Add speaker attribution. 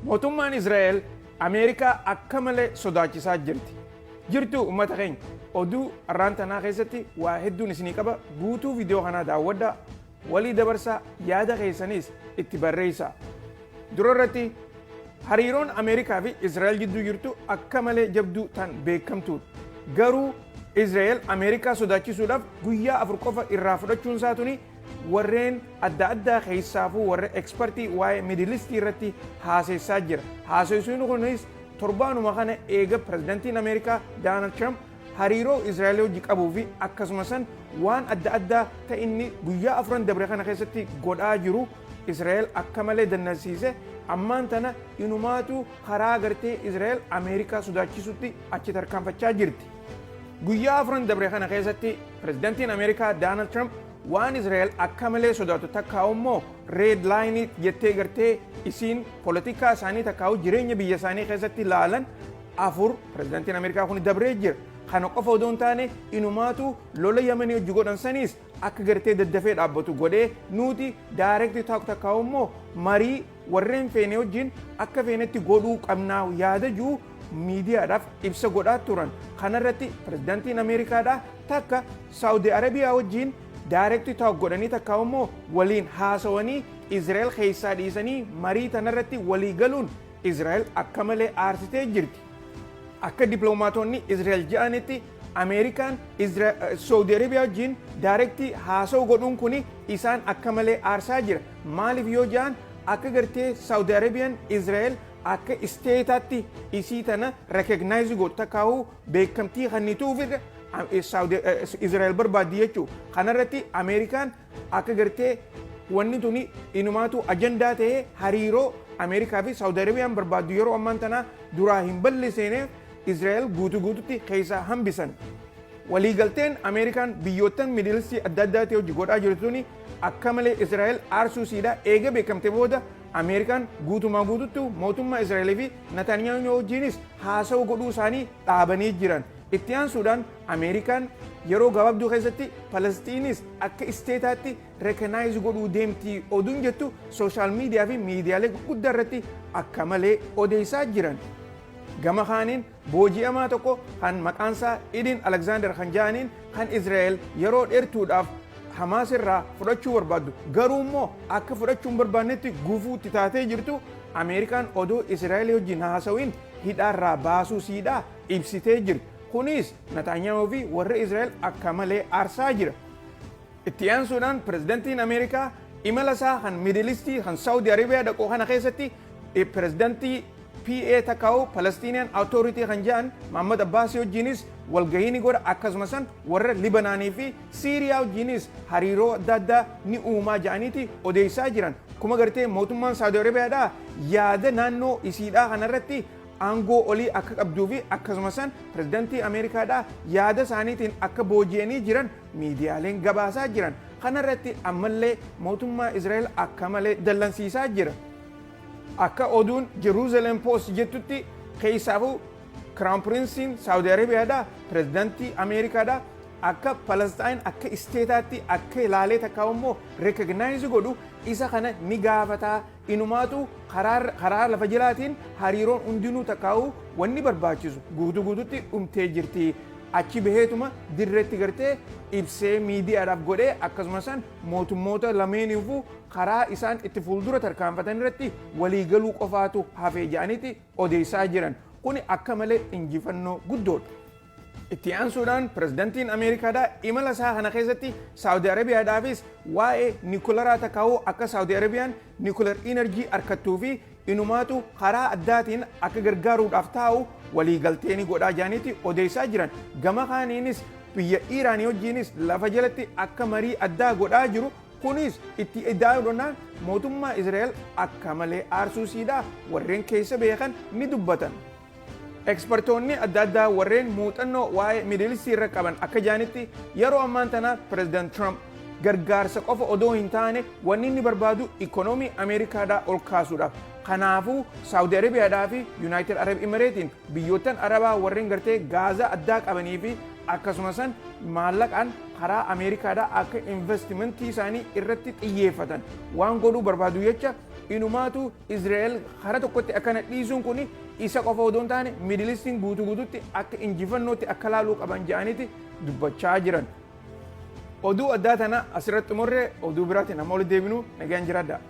Speaker 1: Mootummaan Israa'el Ameerikaa akka malee sodaachisaa jirti. Jirtu uummata keenya oduu har'aan tanaa keessatti waa hedduun isinii qaba. Guutuu viidiyoo kanaa daawwadhaa, walii dabarsaa, yaada keessanis itti barreessaa. Dura irratti hariiroon Ameerikaa fi Israa'el gidduu jirtu akka malee jabduu tan beekamtuudha. Garuu Israa'el Ameerikaa sodaachisuudhaaf guyyaa 4 qofa irraa fudhachuun isaatuni warreen adda addaa keessaafuu warra ekspertii waa'ee midilistii irratti haaseessaa jira. Haaseessuun kunis torbaanuma kana eega pirezidantiin Ameerikaa Doonaald Tiraamp hariiroo Israa'el wajji qabuu fi akkasumas waan adda addaa ta'inni guyyaa 4 dabre kana keessatti godhaa jiru Israa'el akka malee dannasiise ammaan tana inumaatu karaa gartee Israa'el Ameerikaa sodaachisutti achi tarkaanfachaa jirti. Guyyaa 4 dabre kana keessatti pirezidantiin Ameerikaa Doonaald Tiraamp waan Israa'el akka malee sodaatu takkaa'u immoo reed laayinii jettee gartee isiin poolitikaa isaanii takkaa'u jireenya biyya isaanii keessatti laalan 4 pirezidantiin Ameerikaa kun dabree jira. Kana qofa odoo hin taane inumaatu lola Yemanii hojii godhan saniis akka gartee daddafee dhaabbatu godhee nuti daayirektii takkaa'u immoo marii warreen feene wajjin akka feenetti godhuu qabnaa yaada jiru miidiyaadhaaf ibsa godhaa turan. Kanarratti pirezidantiin Ameerikaadhaa takka Saawudi Arabiyaa wajjin daayirektii godhanii takkaa'u immoo waliin haasawanii Israa'el keessaa dhiisanii marii tanarratti walii galuun Israa'el akka malee aarsitee jirti. Akka dippiloomaatonni Israa'el jedhanitti Ameerikaan Saawudi Arabiyaa wajjin daayirektii haasawu godhuun kun isaan akka malee aarsaa jira. Maaliif yoo jedhan akka gartee Saawudi Arabiyaan Israa'el akka isteetaatti isii tana rekognaayiz godhu takkaa'u beekamtii kennituuf Israa'el barbaaddi jechuudha. Kanarratti Ameerikaan akka gartee wanni tuni inumaatu ajandaa ta'ee hariiroo Ameerikaa fi Saawudi Arabiyaan barbaaddu yeroo ammaan tana duraa hin bal'iseeneef Israa'el guutuutti keessaa hambisan. Waliigalteen Ameerikaan biyyoottan midilistii adda addaatti hojii godhaa jirtuuni akka malee Israa'el aarsuu siidhaa eega beekamte booda Ameerikaan guutuutti mootummaa Israa'el fi Netanyaahuu wajjinis haasawu godhuu isaanii dhaabanii jiran. Itti aansuudhaan Ameerikaan yeroo gabaabduu keessatti Palestiinis akka isteetaatti rekognaayiz godhuu deemti oduun jettu sooshaal miidiyaa fi miidiyaalee gurguddaa irratti akka malee odeessaa jiran. Gama kaaniin booji'amaa tokko kan maqaansaa Idin Alexander kan jedhaniin kan Israa'el yeroo dheertuudhaaf Hamaas irraa fudhachuu barbaaddu garuu immoo akka fudhachuu hin barbaannetti gufuutti taatee jirtu Ameerikaan odoo Israa'el wajjin haasawiin hidhaarraa baasuu siidhaa ibsitee jirti. Kunis Netanyaahuu fi warra Israa'el akka malee aarsaa jira. Itti aansuudhaan pirezidantiin Ameerikaa imala isaa kan midilistii kan Saawudi Arabiyaa dhaqoo kana keessatti pirezidantii PA takkaa'u Palestinian Authority kan jedhan Mahmud Abbaas wajjinis walgahii ni godha akkasumas warra Libanaanii fi Siiriyaa wajjinis hariiroo adda addaa ni uumaa jedhaniiti odeessaa jiran. Kuma gartee mootummaan Saawudi Arabiyaadhaa yaada naannoo isiidhaa kanarratti aangoo olii akka qabduu fi akkasumas pirezidantii Ameerikaadhaa yaada isaaniitiin akka booji'anii jiran miidiyaaleen gabaasaa jiran. Kanarratti ammallee mootummaa Israa'el akka malee dallansiisaa jira. Akka oduun Jerusalem Post jettutti keessaafuu Crown Princein Saawudi Arabiyaadhaa pirezidantii Ameerikaadhaa akka Palestiin akka isteetaatti akka ilaalee takkaa'u immoo rekognaayiz godhu isa kana ni gaafataa. Inumaatu karaa lafa jalaatiin hariiroon hundinuu takkaa'u wanni barbaachisu guutuutti dhumtee jirti. Achi baheetuma dirreetti gartee ibsee miidiyaadhaaf godhee akkasumas mootummoota lameeniifuu karaa isaan itti fuuldura tarkaanfatan irratti waliigaluu qofaatu hafee jedhaniiti odeessaa jiran. Kuni akka malee injifannoo guddoodha. Itti aansuudhaan pirezidantiin Ameerikaadhaa imala isaa kana keessatti Saawudi Arabiyaadhaafis waa'ee niikuleeraa takkaa'uu akka Saawudi Arabiyaan niikuleer inerjii harkattuu fi inumaatu karaa addaatiin akka gargaaruudhaaf taa'u waliigaltee godhaa jedhaniiti odeessaa jiran. Gama kaaniinis biyya Iiraanii wajjinis lafa jalatti akka marii addaa godhaa jiru. Kunis itti ida'uudhaan mootummaa Israa'el akka malee aarsuu siidhaa warreen keessa beekan ni dubbatan. Ekspertoonni adda addaa warreen muuxannoo waa'ee midilistii irra qaban akka jedhanitti yeroo ammaan tana pirezidaant Tiraamp gargaarsa qofa odoo hin taane wanni inni barbaadu ikoonoomii Ameerikaadhaa ol kaasuudhaaf. Kanaafuu Saawudi Arabiyaadhaa fi Yuunaayitid Arab Imireetiin biyyoottan Arabaa warreen gartee gaazaa addaa qabanii fi akkasumas maallaqaan karaa Ameerikaadhaa akka investimentii isaanii irratti xiyyeeffatan waan godhuu barbaadu jecha inumaatu Israa'el hara tokkotti akkana dhiisuun kun isa qofa odoo hin taane Middle Eastiin guutuutti akka injifannootti akka laaluu qaban jedhaniiti dubbachaa jiran. Oduu addaa tana asirratti xumurree oduu biraatti nama ol deebinu nagaan jiraadha.